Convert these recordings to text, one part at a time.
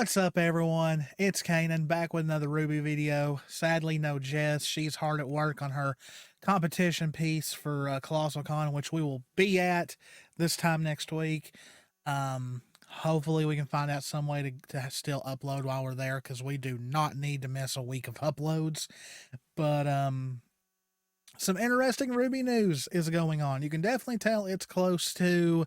What's up, everyone? It's Canaan back with another RWBY video. Sadly, no Jess. She's hard at work on her competition piece for Colossal Con, which we will be at this time next week. Hopefully, we can find out some way to still upload while we're there, because we do not need to miss a week of uploads. But some interesting RWBY news is going on. You can definitely tell it's close to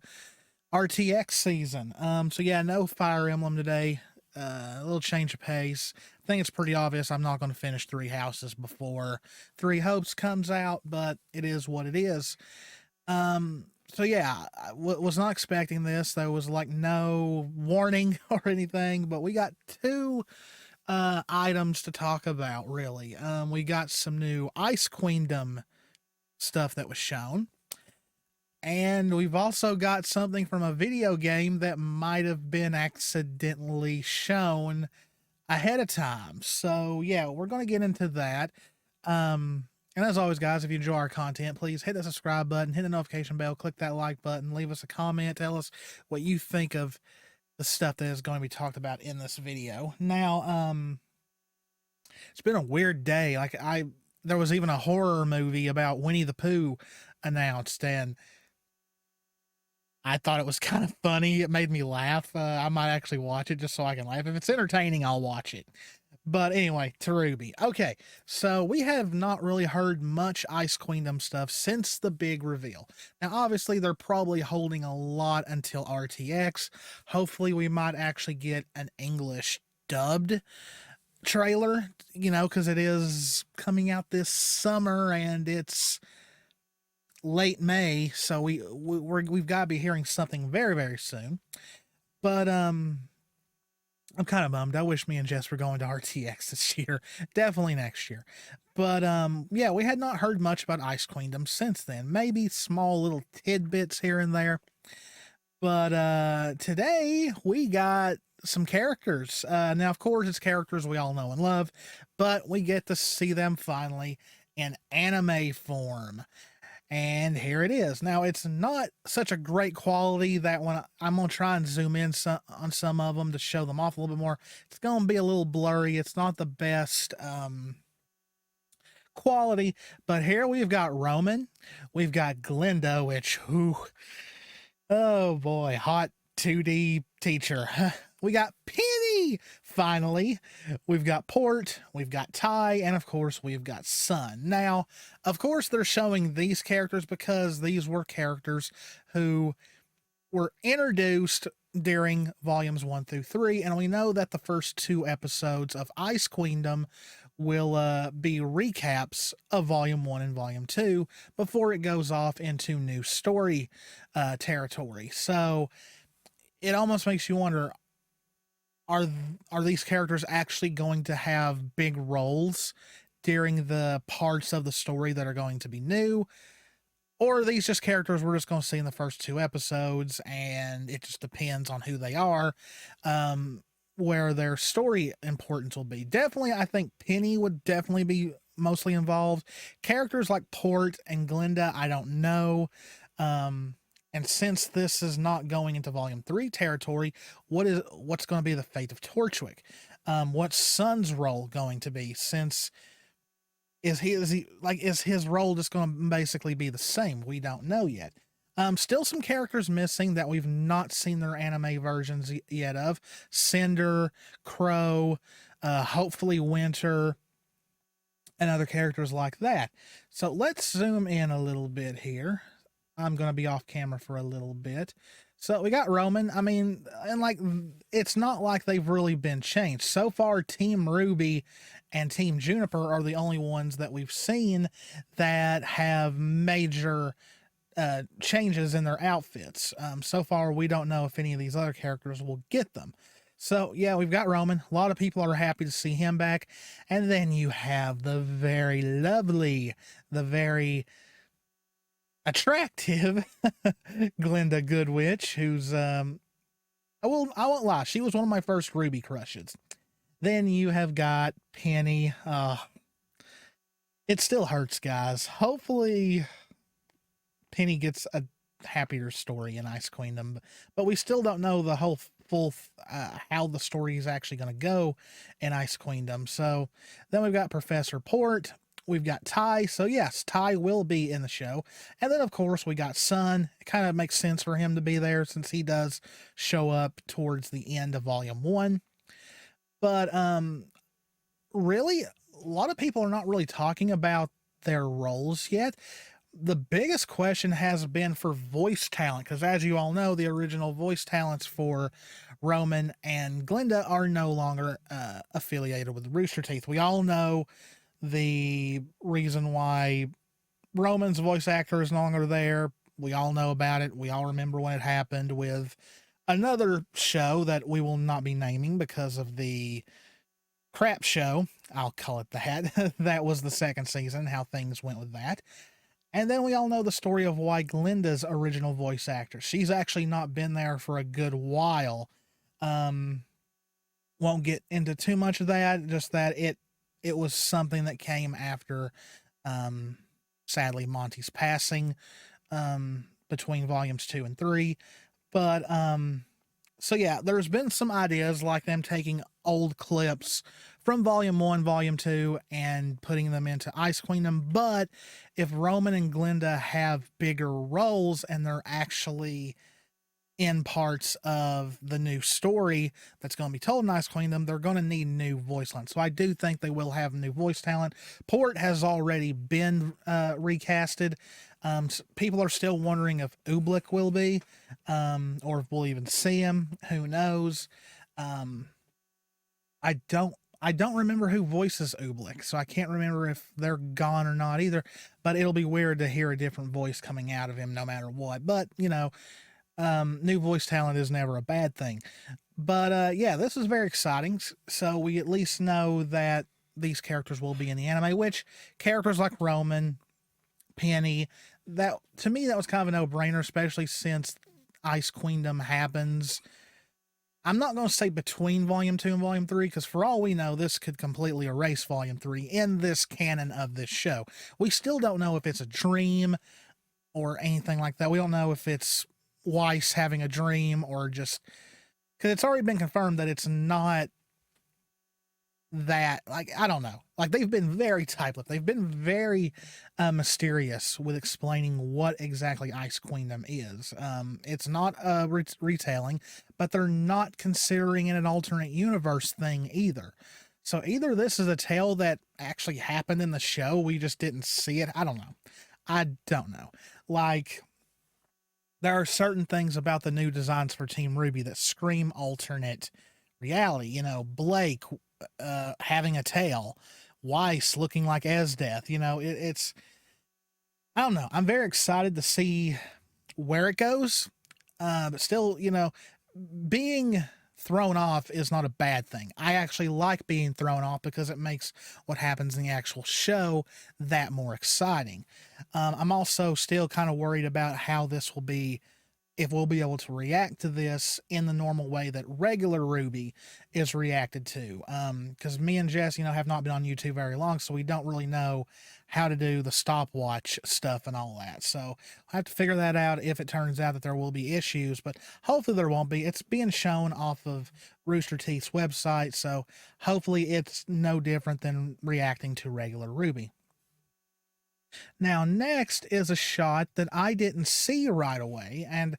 RTX season. So yeah, no Fire Emblem today. A little change of pace. I think it's pretty obvious I'm not going to finish Three Houses before Three Hopes comes out, but it is what it is. So yeah, I was not expecting this. There was like no warning or anything, but we got two items to talk about, really. We got some new Ice Queendom stuff that was shown. And we've also got something from a video game that might have been accidentally shown ahead of time. So yeah, we're going to get into that. And as always, guys, if you enjoy our content, please hit the subscribe button, hit the notification bell, click that like button, leave us a comment, tell us what you think of the stuff that is going to be talked about in this video. Now, it's been a weird day. There was even a horror movie about Winnie the Pooh announced, and I thought it was kind of funny. It made me laugh. I might actually watch it just so I can laugh. If it's entertaining, I'll watch it. But anyway, to RWBY. Okay, so we have not really heard much Ice Queendom stuff since the big reveal. Now, obviously, they're probably holding a lot until RTX. Hopefully, we might actually get an English dubbed trailer, because it is coming out this summer and it's late May, so we've got to be hearing something very, very soon. But I'm kind of bummed. I wish me and Jess were going to RTX this year. Definitely next year. But yeah, we had not heard much about Ice Queendom since then. Maybe small little tidbits here and there. But today we got some characters. Now, of course, it's characters we all know and love, but we get to see them finally in anime form. And here it is. Now, it's not such a great quality that when I'm going to try and zoom in on some of them to show them off a little bit more, it's going to be a little blurry. It's not the best quality. But here we've got Roman. We've got Glinda, which, oh boy, hot 2D teacher. We got Penny, finally. We've got Port, we've got Ty, and of course, we've got Sun. Now, of course, they're showing these characters because these were characters who were introduced during volumes 1 through 3, and we know that the first 2 episodes of Ice Queendom will be recaps of volume 1 and volume 2 before it goes off into new story territory. So it almost makes you wonder, are these characters actually going to have big roles during the parts of the story that are going to be new? Or are these just characters we're just going to see in the first 2 episodes, and it just depends on who they are, where their story importance will be? Definitely, I think Penny would definitely be mostly involved. Characters like Port and Glinda, I don't know. And since this is not going into volume 3 territory, what's going to be the fate of Torchwick? What's Sun's role going to be? Since is his role just going to basically be the same? We don't know yet. Still some characters missing that we've not seen their anime versions yet of. Cinder, Crow, hopefully Winter, and other characters like that. So let's zoom in a little bit here. I'm going to be off camera for a little bit. So we got Roman. I mean, and it's not like they've really been changed. So far, Team RWBY and Team Juniper are the only ones that we've seen that have major changes in their outfits. So far, we don't know if any of these other characters will get them. So yeah, we've got Roman. A lot of people are happy to see him back. And then you have the very lovely, the very attractive Glinda Goodwitch, who's I won't lie, she was one of my first RWBY crushes. Then you have got Penny. It still hurts, guys. Hopefully Penny gets a happier story in Ice Queendom, but we still don't know the whole how the story is actually going to go in Ice Queendom. So then we've got Professor Port, we've got Ty. So yes, Ty will be in the show, and then of course we got Sun. It kind of makes sense for him to be there since he does show up towards the end of Volume 1. But really, a lot of people are not really talking about their roles yet. The biggest question has been for voice talent, because as you all know, the original voice talents for Roman and Glinda are no longer affiliated with Rooster Teeth. We all know the reason why Roman's voice actor is no longer there. We all know about it. We all remember when it happened with another show that we will not be naming because of the crap show. I'll call it that. That was the second season, how things went with that. And then we all know the story of why Glinda's original voice actor. She's actually not been there for a good while. Won't get into too much of that, just that it was something that came after, sadly, Monty's passing, between volumes 2 and 3. But, so yeah, there's been some ideas like them taking old clips from Volume 1, Volume 2, and putting them into Ice Queendom. But if Roman and Glinda have bigger roles and they're actually in parts of the new story that's going to be told in Ice Queendom, they're going to need new voice lines. So I do think they will have new voice talent. Port has already been recasted. People are still wondering if Oobleck will be, or if we'll even see him. Who knows? I don't remember who voices Oobleck, so I can't remember if they're gone or not either. But it'll be weird to hear a different voice coming out of him no matter what. But you know, new voice talent is never a bad thing. But yeah, this is very exciting. So we at least know that these characters will be in the anime. Which characters like Roman, Penny, that to me that was kind of a no-brainer, especially since Ice Queendom happens. I'm not going to say between Volume 2 and Volume 3, because for all we know, this could completely erase Volume 3 in this canon of this show. We still don't know if it's a dream or anything like that. We don't know if it's Weiss having a dream or just... Because it's already been confirmed that it's not that, like, I don't know. Like, they've been very tight-lipped. They've been very mysterious with explaining what exactly Ice Queendom is. It's not a retelling, but they're not considering it an alternate universe thing either. So either this is a tale that actually happened in the show, we just didn't see it. I don't know. Like, there are certain things about the new designs for Team RWBY that scream alternate reality. You know, Blake having a tail, Weiss looking like Esdeath. You know, it's... I don't know. I'm very excited to see where it goes. But still, you know, being thrown off is not a bad thing. I actually like being thrown off because it makes what happens in the actual show that more exciting. I'm also still kind of worried about how this will be, if we'll be able to react to this in the normal way that regular RWBY is reacted to. Because me and Jessie, you know, have not been on YouTube very long, so we don't really know how to do the stopwatch stuff and all that. So I'll have to figure that out if it turns out that there will be issues, but hopefully there won't be. It's being shown off of Rooster Teeth's website, so hopefully it's no different than reacting to regular RWBY. Now, next is a shot that I didn't see right away, and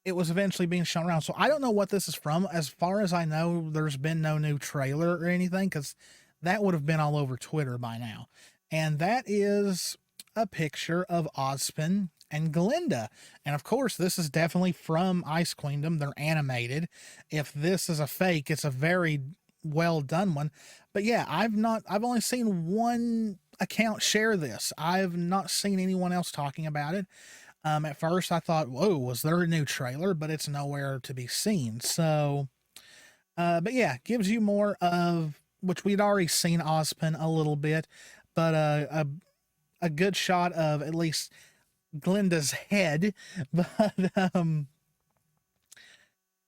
it was eventually being shown around. So I don't know what this is from. As far as I know, there's been no new trailer or anything, because that would have been all over Twitter by now. And that is a picture of Ozpin and Glinda. And of course, this is definitely from Ice Queendom. They're animated. If this is a fake, it's a very well done one. But yeah, I've only seen one account share this. I've not seen anyone else talking about it. At first I thought, whoa, was there a new trailer? But it's nowhere to be seen. So, but yeah, gives you more of, which we'd already seen Ozpin a little bit, but a good shot of at least Glinda's head. But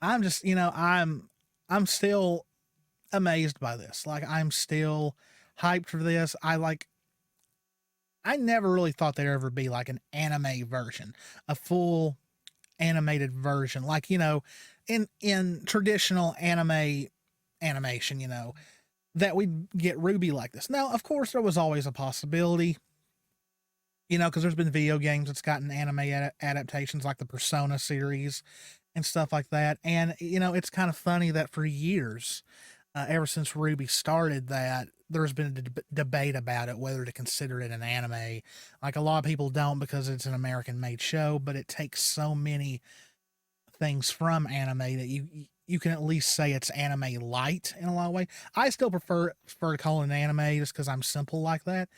I'm just, you know, I'm still amazed by this. Like, I'm still hyped for this. I never really thought there'd ever be like an anime version, a full animated version, like, you know, in traditional animation, you know, that we'd get RWBY like this. Now, of course, there was always a possibility, you know, because there's been video games that's gotten anime adaptations like the Persona series and stuff like that. And, you know, it's kind of funny that for years, ever since RWBY started, that there's been a debate about it, whether to consider it an anime. Like, a lot of people don't because it's an American made show, but it takes so many things from anime that you can at least say it's anime light in a lot of ways. I still prefer to call it an anime just because I'm simple like that.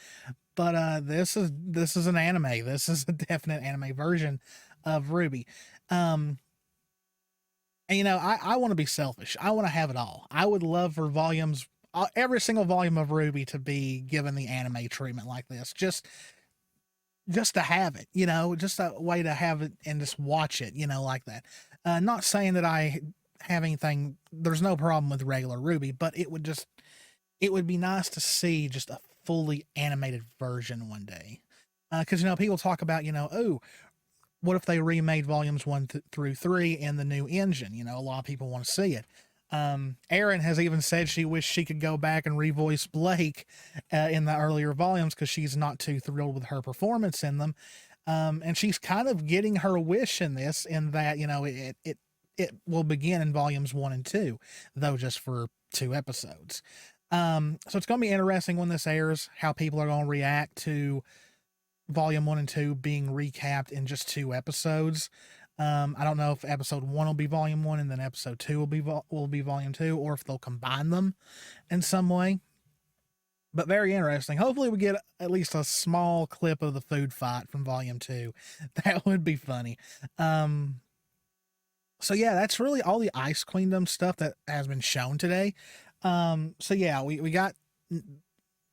But this is an anime. This is a definite anime version of RWBY. And you know, I want to be selfish. I want to have it all. I would love for every single volume of RWBY to be given the anime treatment like this. Just to have it, you know, just a way to have it and just watch it, you know, like that. Not saying that I have anything. There's no problem with regular RWBY, but it would be nice to see just a fully animated version one day. Because, you know, people talk about, you know, oh, what if they remade volumes 1 through 3 in the new engine? You know, a lot of people want to see it. Erin has even said she wished she could go back and revoice Blake in the earlier volumes because she's not too thrilled with her performance in them. And she's kind of getting her wish in this, in that, you know, it will begin in volumes 1 and 2, though just for 2 episodes. So it's going to be interesting when this airs, how people are going to react to volume 1 and 2 being recapped in just 2 episodes. I don't know if episode 1 will be volume 1 and then episode 2 will be volume 2, or if they'll combine them in some way. But very interesting. Hopefully we get at least a small clip of the food fight from volume 2. That would be funny. So yeah, that's really all the Ice Queendom stuff that has been shown today. So yeah, we got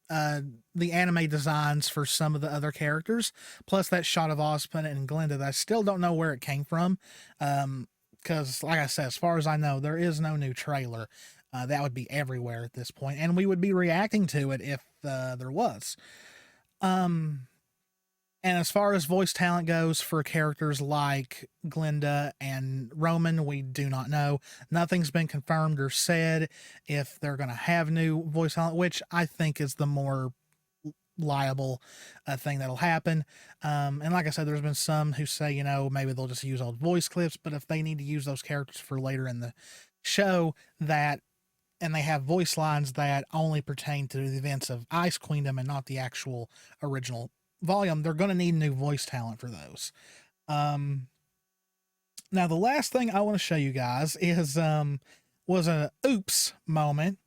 the anime designs for some of the other characters, plus that shot of Ozpin and Glinda that I still don't know where it came from. Because like I said, as far as I know, there is no new trailer. That would be everywhere at this point, and we would be reacting to it if there was. And as far as voice talent goes for characters like Glinda and Roman, we do not know. Nothing's been confirmed or said if they're going to have new voice talent, which I think is the more liable thing that'll happen. And like I said, there's been some who say, you know, maybe they'll just use old voice clips, but if they need to use those characters for later in the show, and they have voice lines that only pertain to the events of Ice Queendom and not the actual original volume, they're going to need new voice talent for those. Now the last thing I want to show you guys was a oops moment,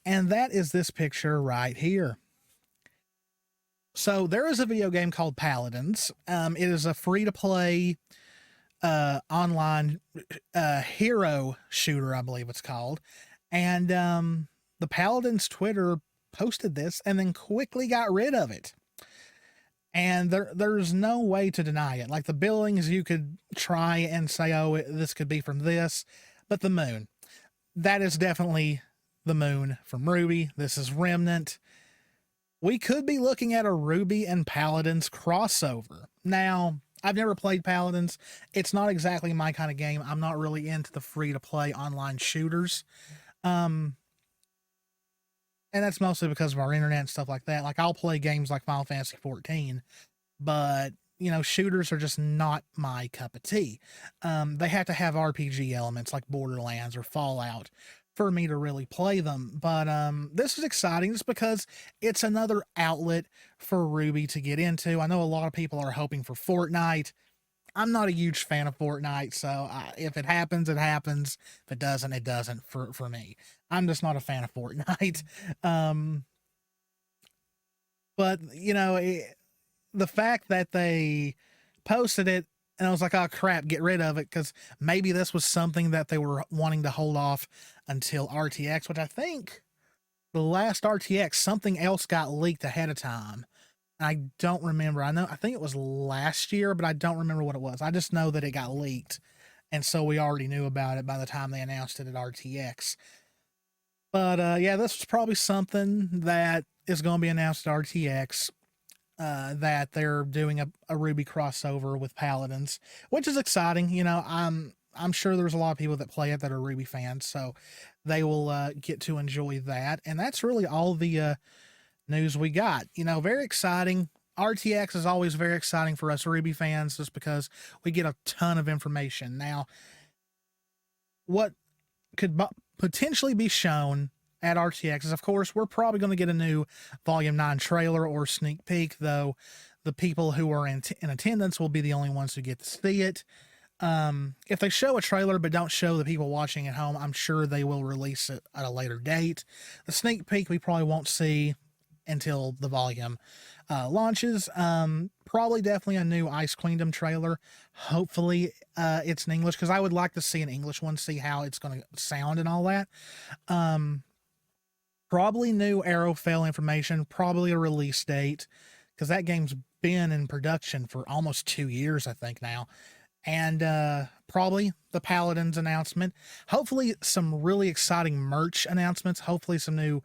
and that is this picture right here. So there is a video game called Paladins. It is a free-to-play online hero shooter, I believe it's called. And the Paladins Twitter posted this and then quickly got rid of it. And there's no way to deny it. Like the billings, you could try and say, oh, this could be from this, but the moon, that is definitely the moon from RWBY. This is Remnant. We could be looking at a RWBY and Paladins crossover. Now, I've never played Paladins. It's not exactly my kind of game. I'm not really into the free-to-play online shooters. And that's mostly because of our internet and stuff like that. Like, I'll play games like Final Fantasy 14, but, you know, shooters are just not my cup of tea. They have to have RPG elements like Borderlands or Fallout for me to really play them. But this is exciting just because it's another outlet for RWBY to get into. I know a lot of people are hoping for Fortnite. I'm not a huge fan of Fortnite, so if it happens, it happens. If it doesn't, it doesn't for me. I'm just not a fan of Fortnite. But, you know, the fact that they posted it, and I was like, oh, crap, get rid of it, because maybe this was something that they were wanting to hold off until RTX, which I think the last RTX, something else got leaked ahead of time. I don't remember. I think it was last year, but I don't remember what it was. I just know that it got leaked, and so we already knew about it by the time they announced it at RTX. But yeah, this was probably something that is going to be announced at RTX. that they're doing a RWBY crossover with Paladins, which is exciting. You know, I'm sure there's a lot of people that play it that are RWBY fans, so they will get to enjoy that. And that's really all the news we got. You know, very exciting. RTX is always very exciting for us RWBY fans just because we get a ton of information. Now, what could potentially be shown at RTX is, of course, we're probably going to get a new Volume 9 trailer or sneak peek, though the people who are in attendance will be the only ones who get to see it. If they show a trailer but don't show the people watching at home, I'm sure they will release it at a later date. The sneak peek we probably won't see until the volume launches. Probably definitely a new Ice Queendom trailer. Hopefully it's in English, because I would like to see an English one, see how it's going to sound and all that. Probably new Arrowfail information, probably a release date, because that game's been in production for almost 2 years, I think, now. And probably the Paladins announcement. Hopefully some really exciting merch announcements. Hopefully some new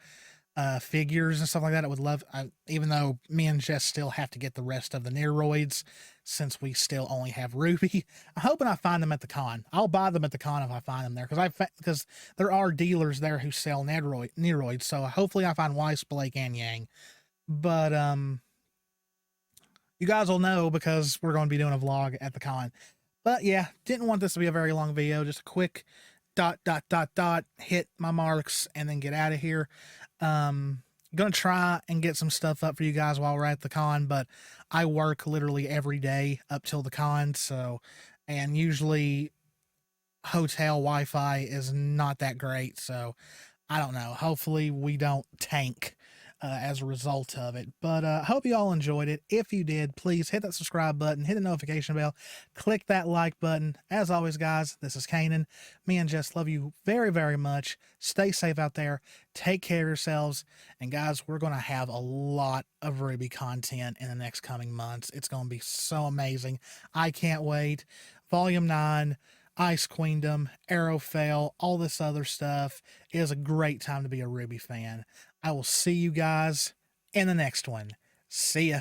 figures and stuff like that. I would love, even though me and Jess still have to get the rest of the Neroids, since we still only have RWBY. I'm hoping I find them at the con. I'll buy them at the con if I find them there, because there are dealers there who sell Neroids. So hopefully I find Weiss, Blake, and Yang. But you guys will know because we're going to be doing a vlog at the con. But yeah, didn't want this to be a very long video. Just a quick hit my marks and then get out of here. Gonna try and get some stuff up for you guys while we're at the con, but I work literally every day up till the con, so, and usually hotel Wi-Fi is not that great, so I don't know. Hopefully we don't tank as a result of it. But I hope you all enjoyed it. If you did, please hit that subscribe button, hit the notification bell, click that like button. As always, guys, this is Canaan. Me and Jess love you very, very much. Stay safe out there. Take care of yourselves. And guys, we're going to have a lot of RWBY content in the next coming months. It's going to be so amazing. I can't wait. Volume 9, Ice Queendom, Arrowfail, all this other stuff. It is a great time to be a RWBY fan. I will see you guys in the next one. See ya.